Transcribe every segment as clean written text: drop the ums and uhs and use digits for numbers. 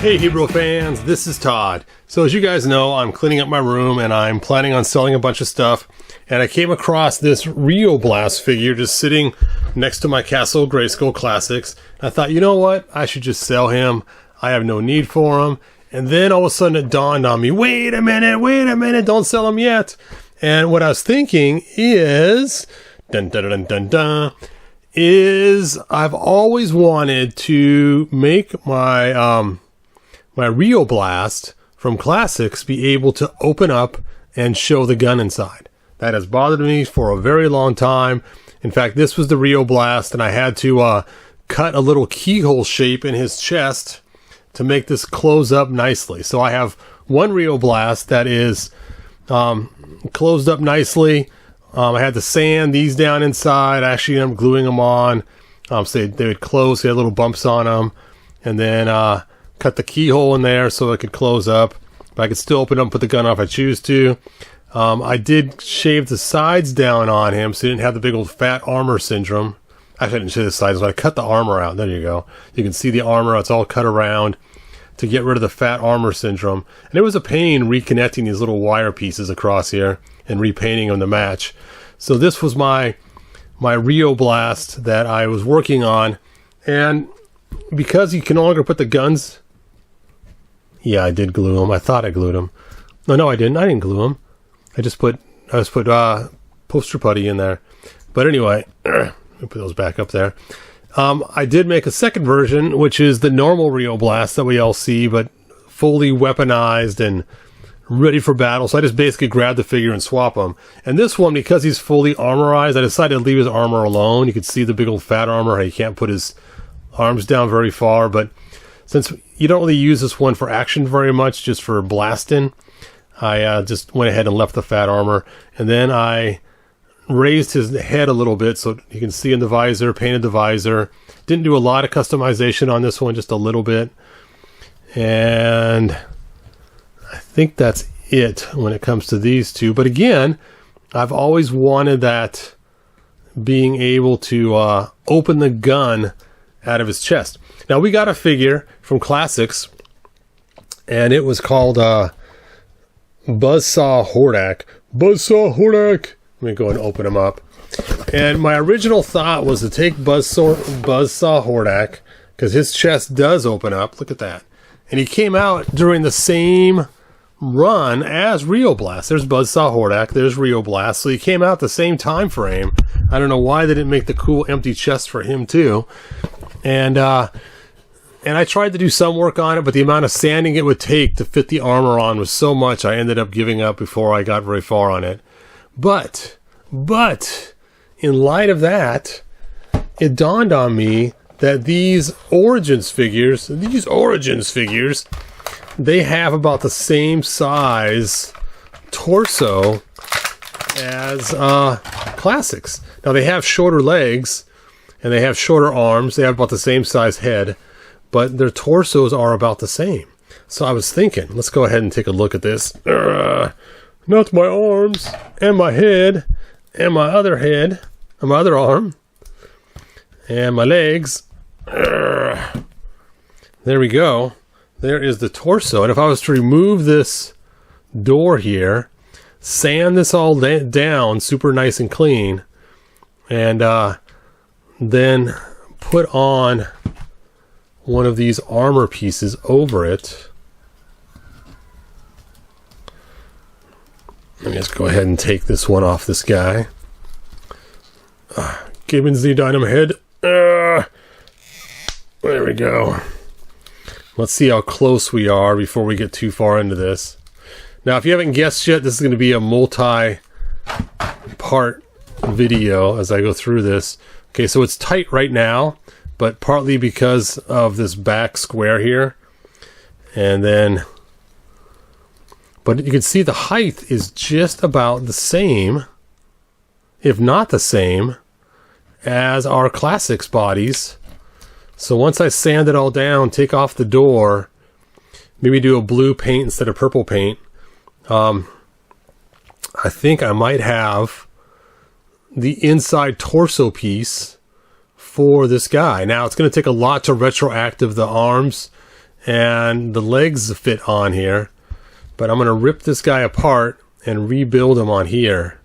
Hey Hebrew fans, this is Todd. So as you guys know, I'm cleaning up my room and I'm planning on selling a bunch of stuff. And I came across this Rio Blast figure just sitting next to my Castle Grayskull Classics. I thought, you know what? I should just sell him. I have no need for him. And then all of a sudden it dawned on me, wait a minute, don't sell him yet. And what I was thinking is, I've always wanted to make my my Rio Blast from Classics be able to open up and show the gun inside. That has bothered me for a very long time. In fact, this was the Rio Blast, and I had to cut a little keyhole shape in his chest to make this close up nicely. So I have one Rio Blast that is closed up nicely. I had to sand these down inside. Actually, I'm gluing them on so they would close. They had little bumps on them. And then cut the keyhole in there so it could close up. But I could still open up and put the gun on if I choose to. I did shave the sides down on him so he didn't have the big old fat armor syndrome. Actually, I didn't shave the sides, but I cut the armor out. There you go. You can see the armor. It's all cut around to get rid of the fat armor syndrome. And it was a pain reconnecting these little wire pieces across here and repainting them to match. So this was my Rio Blast that I was working on. And because you can no longer put the guns... Yeah, I did glue them. I thought I glued them. No, I didn't. I didn't glue them. I just put poster putty in there. But anyway, let me put those back up there. I did make a second version, which is the normal Rio Blast that we all see, but fully weaponized and ready for battle. So I just basically grabbed the figure and swap him. And this one, because he's fully armorized, I decided to leave his armor alone. You can see the big old fat armor. He can't put his arms down very far, but since you don't really use this one for action very much, just for blasting, I just went ahead and left the fat armor. And then I raised his head a little bit so you can see in the visor, painted the visor. Didn't do a lot of customization on this one, just a little bit. And I think that's it when it comes to these two. But again, I've always wanted that being able to open the gun out of his chest. Now, we got a figure from Classics, and it was called Buzzsaw Hordak. Buzzsaw Hordak! Let me go and open him up. And my original thought was to take Buzzsaw Hordak, because his chest does open up. Look at that. And he came out during the same run as Rio Blast. There's Buzzsaw Hordak, there's Rio Blast. So he came out the same time frame. I don't know why they didn't make the cool empty chest for him too. And I tried to do some work on it, but the amount of sanding it would take to fit the armor on was so much I ended up giving up before I got very far on it. But in light of that, it dawned on me that these Origins figures, they have about the same size torso as Classics. Now they have shorter legs and they have shorter arms. They have about the same size head, but their torsos are about the same. So I was thinking, let's go ahead and take a look at this. Not my arms and my head and my other head and my other arm and my legs. There we go. There is the torso. And if I was to remove this door here, sand this all down super nice and clean, and then put on one of these armor pieces over it. Let me just go ahead and take this one off this guy. Giving the dynamo head. There we go. Let's see how close we are before we get too far into this. Now, if you haven't guessed yet, this is going to be a multi-part video as I go through this. Okay, so it's tight right now, but partly because of this back square here. And then, but you can see the height is just about the same, if not the same, as our Classics bodies. So once I sand it all down, take off the door, maybe do a blue paint instead of purple paint, I think I might have the inside torso piece for this guy. Now, it's going to take a lot to retroactive the arms and the legs fit on here, but I'm going to rip this guy apart and rebuild him on here.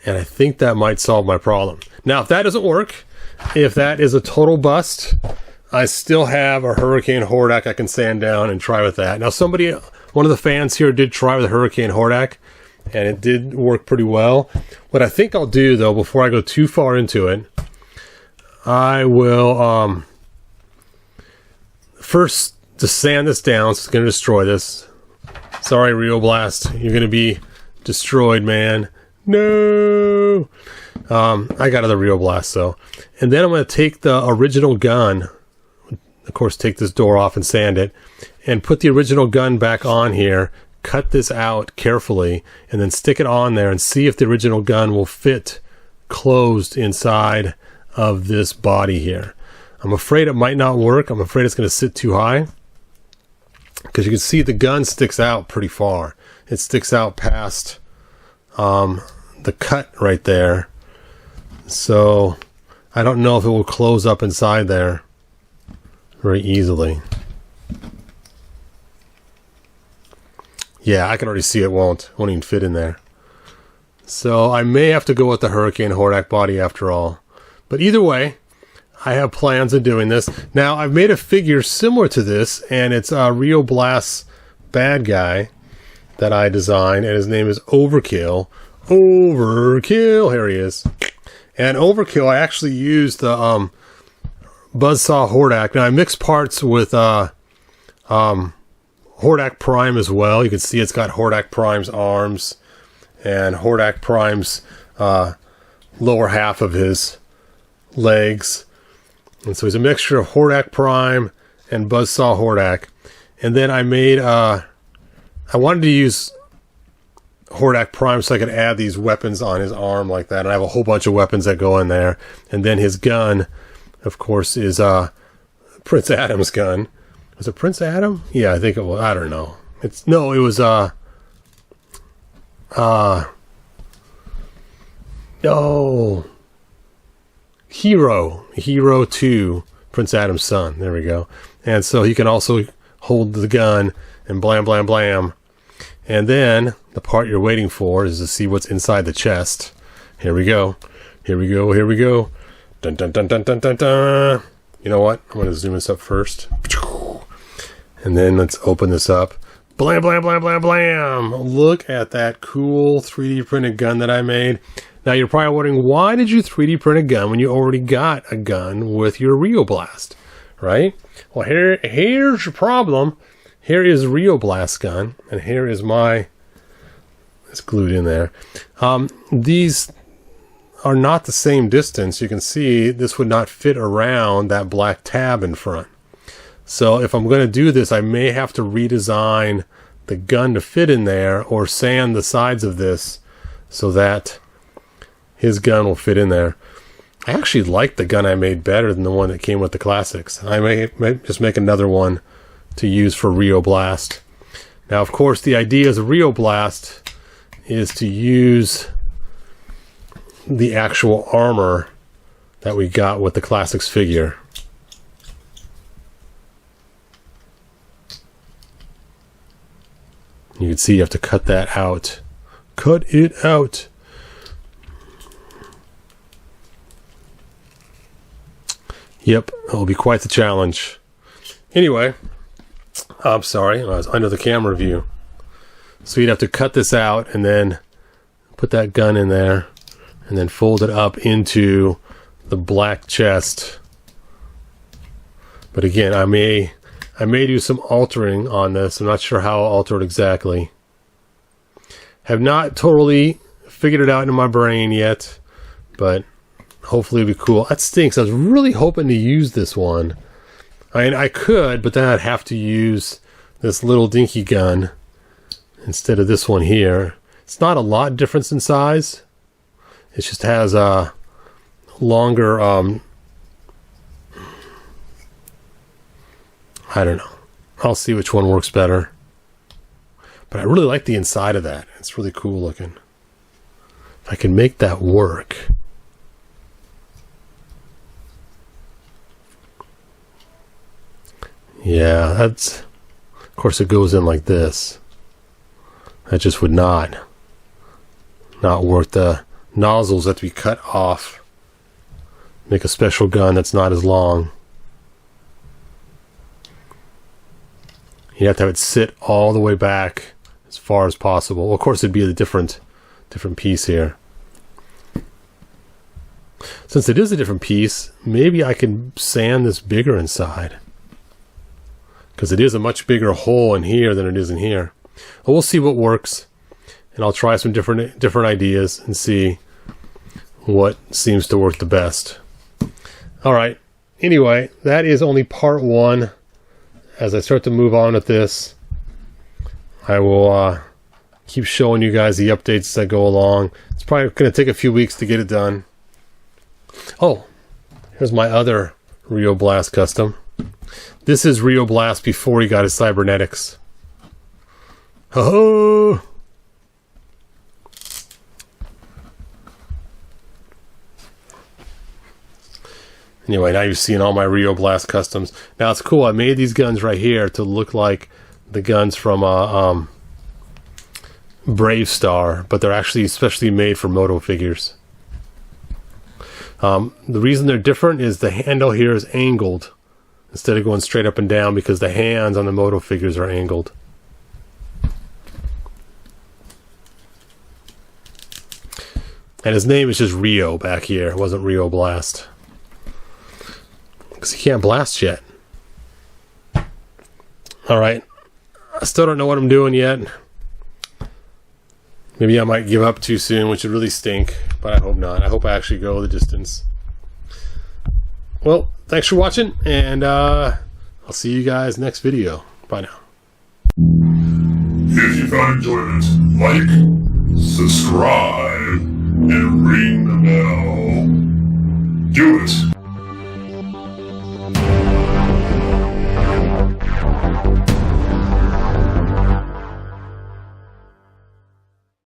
And I think that might solve my problem. Now, if that doesn't work, if that is a total bust, I still have a Hurricane Hordak I can sand down and try with that. Now, one of the fans here did try with a Hurricane Hordak, and it did work pretty well. What I think I'll do, though, before I go too far into it, I will first just sand this down. So it's going to destroy this. Sorry, Rio Blast. You're going to be destroyed, man. No! I got the Rio Blast, though. And then I'm going to take the original gun, of course, take this door off and sand it, and put the original gun back on here, cut this out carefully, and then stick it on there and see if the original gun will fit closed inside of this body here. I'm afraid it might not work. I'm afraid it's going to sit too high, because you can see the gun sticks out pretty far. It sticks out past the cut right there. So I don't know if it will close up inside there very easily. Yeah, I can already see it won't even fit in there. So I may have to go with the Hurricane Hordak body after all. But either way, I have plans of doing this. Now, I've made a figure similar to this, and it's a Rio Blast bad guy that I designed, and his name is Overkill. Overkill! Here he is. And Overkill, I actually used the Buzzsaw Hordak. Now, I mixed parts with Hordak Prime as well. You can see it's got Hordak Prime's arms and Hordak Prime's lower half of his legs. And so it's a mixture of Hordak Prime and Buzzsaw Hordak. And then I made, I wanted to use Hordak Prime so I could add these weapons on his arm like that. And I have a whole bunch of weapons that go in there. And then his gun, of course, is Prince Adam's gun. Was it Prince Adam? Yeah, I think it was. I don't know. It was Hero 2, Prince Adam's son. There we go. And so he can also hold the gun and blam, blam, blam. And then the part you're waiting for is to see what's inside the chest. Here we go. Here we go. Here we go. Dun, dun, dun, dun, dun, dun, dun. You know what? I'm going to zoom this up first. And then let's open this up. Blam, blam, blam, blam, blam. Look at that cool 3D printed gun that I made. Now you're probably wondering, why did you 3D print a gun when you already got a gun with your Rio Blast, right? Well, here's your problem. Here is Rio Blast gun, and here is it's glued in there. These are not the same distance. You can see this would not fit around that black tab in front. So if I'm going to do this, I may have to redesign the gun to fit in there, or sand the sides of this so that his gun will fit in there. I actually like the gun I made better than the one that came with the classics. I may just make another one to use for Rio Blast. Now, of course, the idea of Rio Blast is to use the actual armor that we got with the classics figure. You can see you have to cut that out. Cut it out. Yep, it'll be quite the challenge. Anyway, I'm sorry, I was under the camera view. So you'd have to cut this out and then put that gun in there and then fold it up into the black chest. But again, I may do some altering on this. I'm not sure how I'll alter it exactly. Have not totally figured it out in my brain yet, but hopefully it'll be cool. That stinks. I was really hoping to use this one. I mean, I could, but then I'd have to use this little dinky gun instead of this one here. It's not a lot difference in size. It just has a longer, I don't know. I'll see which one works better. But I really like the inside of that. It's really cool looking. If I can make that work. Yeah, that's... Of course it goes in like this. That just would not work. The nozzles have to be cut off. Make a special gun that's not as long. You have to have it sit all the way back as far as possible. Well, of course, it'd be a different piece here. Since it is a different piece, maybe I can sand this bigger inside. Because it is a much bigger hole in here than it is in here. Well, we'll see what works. And I'll try some different ideas and see what seems to work the best. Alright, anyway, that is only part one. As I start to move on with this, I will keep showing you guys the updates as I go along. It's probably going to take a few weeks to get it done. Oh, here's my other Rio Blast custom. This is Rio Blast before he got his cybernetics. Ho-ho! Anyway, now you've seen all my Rio Blast customs. Now it's cool, I made these guns right here to look like the guns from Brave Star, but they're actually specially made for moto figures. The reason they're different is the handle here is angled instead of going straight up and down, because the hands on the moto figures are angled. And his name is just Rio back here. It wasn't Rio Blast. Because he can't blast yet. Alright. I still don't know what I'm doing yet. Maybe I might give up too soon, which would really stink. But I hope not. I hope I actually go the distance. Well, thanks for watching. And I'll see you guys next video. Bye now. If you found enjoyment, like, subscribe, and ring the bell. Do it!